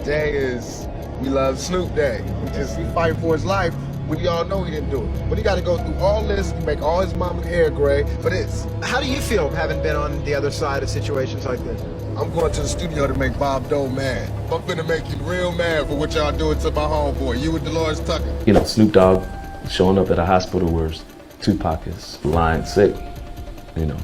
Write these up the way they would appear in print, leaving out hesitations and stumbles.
Today is We Love Snoop Day. He fighting for his life when y'all know he didn't do it. But he got to go through all this, make all his mama's hair gray for this. How do you feel having been on the other side of situations like this? I'm going to the studio to make Bob Dole mad. I'm finna make you real mad for what y'all doing to my homeboy, you and Dolores Tucker. You know, Snoop Dogg showing up at a hospital where Tupac is lying sick, you know.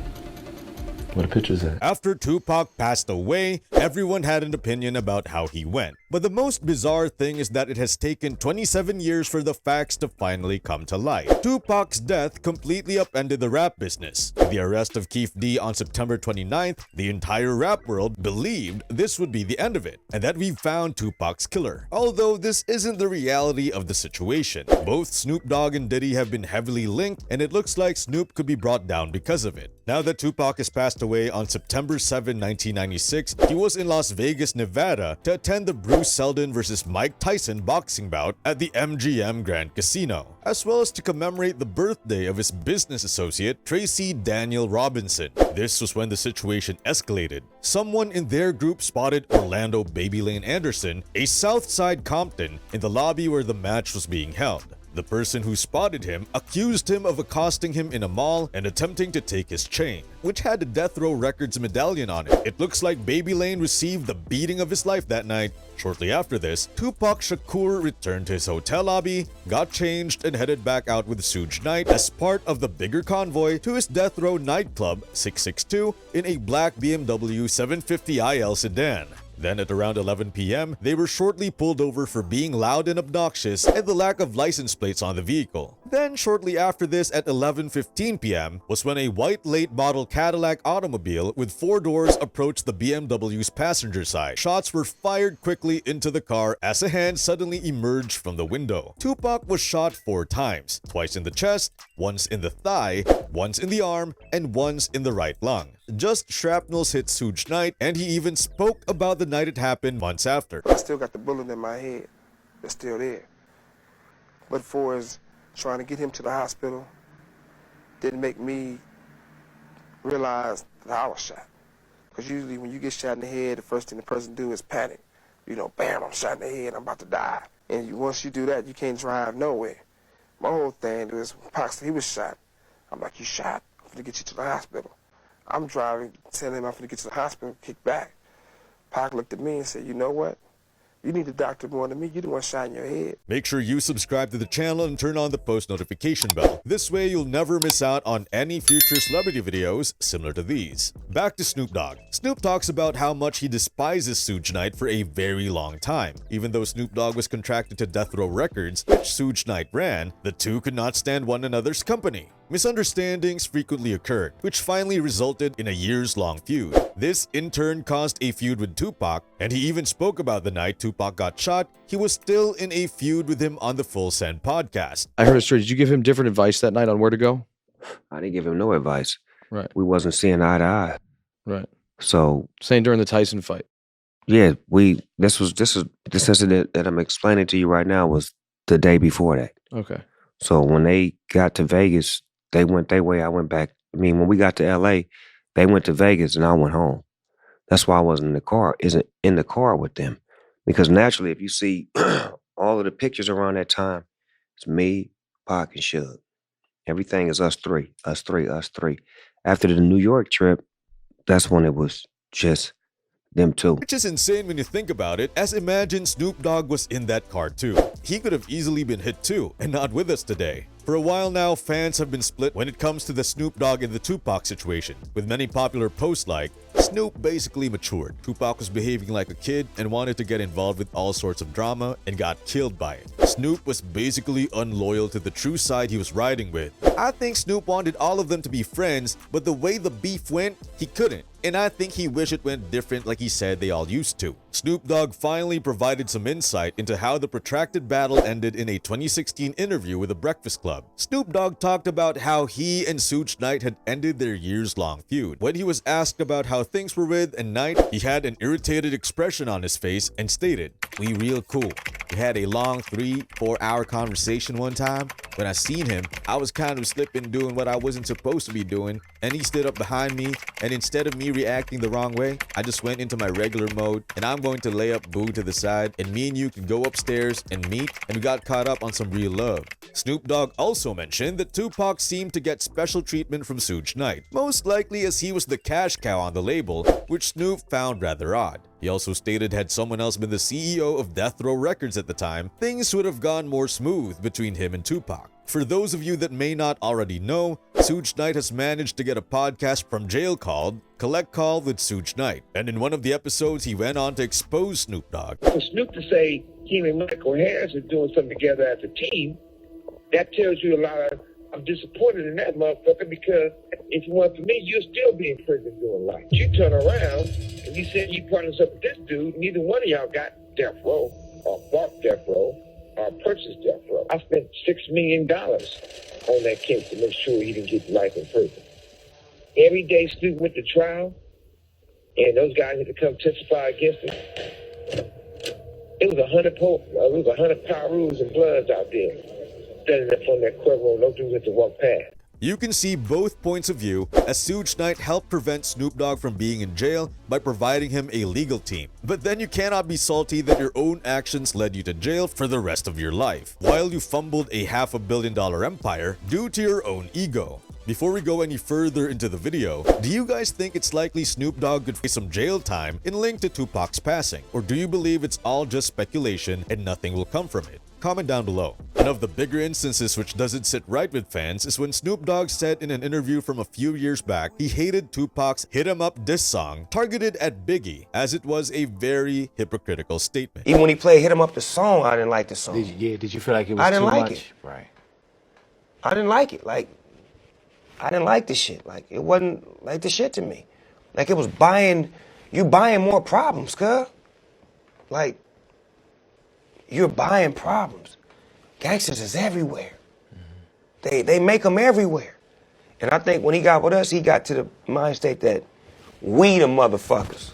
Where the picture's at. After Tupac passed away, everyone had an opinion about how he went. But the most bizarre thing is that it has taken 27 years for the facts to finally come to light. Tupac's death completely upended the rap business. With the arrest of Keef D on September 29th, the entire rap world believed this would be the end of it, and that we found Tupac's killer. Although this isn't the reality of the situation. Both Snoop Dogg and Diddy have been heavily linked, and it looks like Snoop could be brought down because of it. Now that Tupac has passed away on September 7, 1996, he was in Las Vegas, Nevada to attend the Bruce Seldon vs. Mike Tyson boxing bout at the MGM Grand Casino, as well as to commemorate the birthday of his business associate, Tracy Daniel Robinson. This was when the situation escalated. Someone in their group spotted Orlando Baby Lane Anderson, a Southside Compton, in the lobby where the match was being held. The person who spotted him accused him of accosting him in a mall and attempting to take his chain, which had a Death Row Records medallion on it. It looks like Baby Lane received the beating of his life that night. Shortly after this, Tupac Shakur returned to his hotel lobby, got changed, and headed back out with Suge Knight as part of the bigger convoy to his Death Row nightclub 662 in a black BMW 750iL sedan. Then at around 11 p.m., they were shortly pulled over for being loud and obnoxious and the lack of license plates on the vehicle. Then shortly after this at 11:15 p.m. was when a white late model Cadillac automobile with 4 doors approached the BMW's passenger side. Shots were fired quickly into the car as a hand suddenly emerged from the window. Tupac was shot 4 times, twice in the chest, once in the thigh, once in the arm, and once in the right lung. Just shrapnels hit Suge Knight, and he even spoke about the night it happened months after. I still got the bullet in my head. It's still there. But for as trying to get him to the hospital didn't make me realize that I was shot. Because usually when you get shot in the head, the first thing the person do is panic. You know, bam, I'm shot in the head, I'm about to die. And once you do that, you can't drive nowhere. My whole thing was, Pac said he was shot. I'm like, you shot? I'm gonna get you to the hospital. I'm driving, telling him I'm gonna get to the hospital, kick back. Pac looked at me and said, you know what? You need the doctor more than me. You the one shot in your head. Make sure you subscribe to the channel and turn on the post notification bell. This way you'll never miss out on any future celebrity videos similar to these. Back to Snoop Dogg. Snoop talks about how much he despises Suge Knight for a very long time. Even though Snoop Dogg was contracted to Death Row Records, which Suge Knight ran, the two could not stand one another's company. Misunderstandings frequently occurred, which finally resulted in a years-long feud. This in turn caused a feud with Tupac, and he even spoke about the night Tupac got shot. He was still in a feud with him on the Full Send podcast. I heard a story. Did you give him different advice that night on where to go? I didn't give him no advice. Right. We wasn't seeing eye to eye. Right. So saying during the Tyson fight. Yeah, this incident that I'm explaining to you right now was the day before that. Okay. So when they got to Vegas, they went their way, I went back. I mean, when we got to LA, they went to Vegas and I went home. That's why I wasn't in the car with them. Because naturally, if you see all of the pictures around that time, it's me, Pac, and Suge. Everything is us three. After the New York trip, that's when it was just them two. Which is insane when you think about it, as imagine Snoop Dogg was in that car too. He could have easily been hit too, and not with us today. For a while now, fans have been split when it comes to the Snoop Dogg and the Tupac situation, with many popular posts like, Snoop basically matured. Tupac was behaving like a kid and wanted to get involved with all sorts of drama and got killed by it. Snoop was basically unloyal to the true side he was riding with. I think Snoop wanted all of them to be friends, but the way the beef went, he couldn't. And I think he wished it went different like he said they all used to. Snoop Dogg finally provided some insight into how the protracted battle ended in a 2016 interview with The Breakfast Club. Snoop Dogg talked about how he and Suge Knight had ended their years-long feud. When he was asked about how things were with and Knight, he had an irritated expression on his face and stated, "We real cool." We had a long 3-4 hour conversation one time. When I seen him, I was kind of slipping doing what I wasn't supposed to be doing, and he stood up behind me, and instead of me reacting the wrong way, I just went into my regular mode, and I'm going to lay up Boo to the side, and me and you could go upstairs and meet, and we got caught up on some real love. Snoop Dogg also mentioned that Tupac seemed to get special treatment from Suge Knight, most likely as he was the cash cow on the label, which Snoop found rather odd. He also stated had someone else been the CEO of Death Row Records at the time, things would have gone more smooth between him and Tupac. For those of you that may not already know, Suge Knight has managed to get a podcast from jail called Collect Call with Suge Knight, and in one of the episodes he went on to expose Snoop Dogg. For Snoop to say him and Michael Harris are doing something together as a team, that tells you a lot of, I'm disappointed in that motherfucker, because if it weren't for me, you'd still be in prison doing life. You turn around and you said you partners up with this dude, neither one of y'all got death row or bought death row or purchased death row. I spent $6 million on that case to make sure he didn't get life in prison. Every day Snoop went to trial and those guys had to come testify against him. It was 100 Pyrus and Bloods out there standing up on that courtroom. No dudes had to walk past. You can see both points of view, as Suge Knight helped prevent Snoop Dogg from being in jail by providing him a legal team. But then you cannot be salty that your own actions led you to jail for the rest of your life, while you fumbled a $500 million empire due to your own ego. Before we go any further into the video, do you guys think it's likely Snoop Dogg could face some jail time in link to Tupac's passing? Or do you believe it's all just speculation and nothing will come from it? Comment down below. One of the bigger instances which doesn't sit right with fans is when Snoop Dogg said in an interview from a few years back he hated Tupac's Hit 'Em Up diss song targeted at Biggie, as it was a very hypocritical statement. Even when he played Hit 'Em Up the song, I didn't like the song. Did you feel like it was I didn't too like much? it. Right. I didn't like it. Like, I didn't like the shit. Like, it wasn't like the shit to me. Like, it was you buying more problems, cuz. Like, you're buying problems. Gangsters is everywhere. They make them everywhere. And I think when he got with us, he got to the mind state that we the motherfuckers.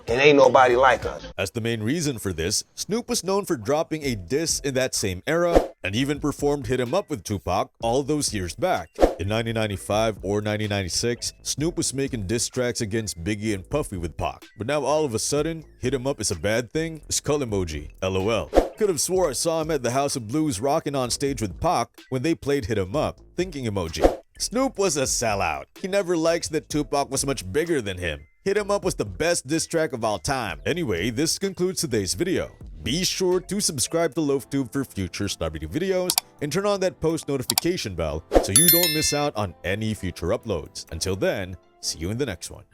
And ain't nobody like us. As the main reason for this, Snoop was known for dropping a diss in that same era and even performed Hit 'Em Up with Tupac all those years back. In 1995 or 1996, Snoop was making diss tracks against Biggie and Puffy with Pac. But now all of a sudden, Hit 'Em Up is a bad thing? Skull emoji, LOL. Could have swore I saw him at the House of Blues rocking on stage with Pac when they played Hit 'Em Up, thinking emoji. Snoop was a sellout. He never likes that Tupac was much bigger than him. Hit 'Em Up was the best diss track of all time. Anyway, this concludes today's video. Be sure to subscribe to LoafTube for future celebrity videos and turn on that post notification bell so you don't miss out on any future uploads. Until then, see you in the next one.